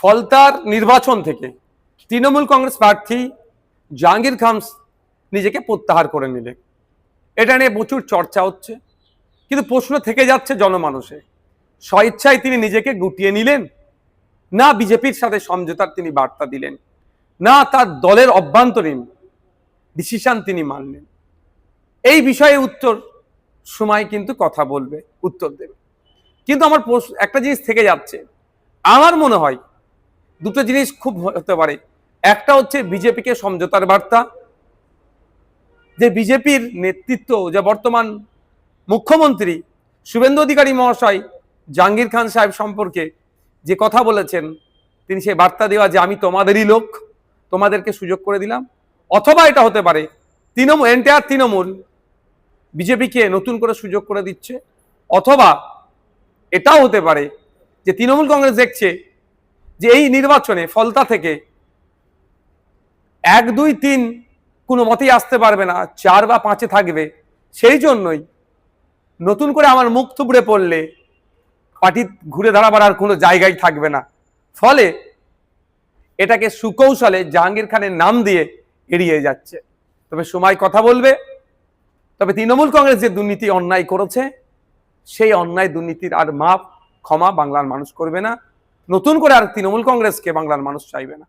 ফলতার নির্বাচন থেকে তৃণমূল কংগ্রেস প্রার্থী জাহাঙ্গীর খান নিজেকে প্রত্যাহার করে নিলেন। এটা নিয়ে প্রচুর চর্চা হচ্ছে, কিন্তু প্রশ্ন থেকে যাচ্ছে জনমানসে, স্বইচ্ছায় তিনি নিজেকে গুটিয়ে নিলেন, না বিজেপির সাথে সমঝোতার তিনি বার্তা দিলেন, না তার দলের অভ্যন্তরীণ ডিসিশন তিনি মানলেন। এই বিষয়ে উত্তর সময় কিন্তু কথা বলবে, উত্তর দেবে। কিন্তু আমার একটা জিনিস থেকে যাচ্ছে, আমার মনে হয় দুটো জিনিস খুব হতে পারে। একটা হচ্ছে বিজেপিকে সমঝোতার বার্তা, যে বিজেপির নেতৃত্ব, যে বর্তমান মুখ্যমন্ত্রী শুভেন্দু অধিকারী মহাশয় জাহাঙ্গীর খান সাহেব সম্পর্কে যে কথা বলেছেন, তিনি সেই বার্তা দেওয়া যে আমি তোমাদেরই লোক, তোমাদেরকে সুযোগ করে দিলাম। অথবা এটা হতে পারে তৃণমূল বিজেপিকে নতুন করে সুযোগ করে দিচ্ছে। অথবা এটাও হতে পারে যে তৃণমূল কংগ্রেস দেখছে যে এই নির্বাচনে ফলতা থেকে 1, 2, 3 কোনো মতেই আসতে পারবে না, 4 বা 5-এ থাকবে। সেই জন্যই নতুন করে আমার মুখ থুবড়ে পড়লে পার্টি ঘুরে দাঁড়াবার আর কোনো জায়গায় থাকবে না। ফলে এটাকে সুকৌশলে জাহাঙ্গীর খানের নাম দিয়ে এড়িয়ে যাচ্ছে। তবে সময় কথা বলবে। তবে তৃণমূল কংগ্রেস যে দুর্নীতি অন্যায় করেছে, সেই অন্যায় দুর্নীতির আর মাপ ক্ষমা বাংলার মানুষ করবে না। নতুন করে আর তৃণমূল কংগ্রেসকে বাংলার মানুষ চাইবে না।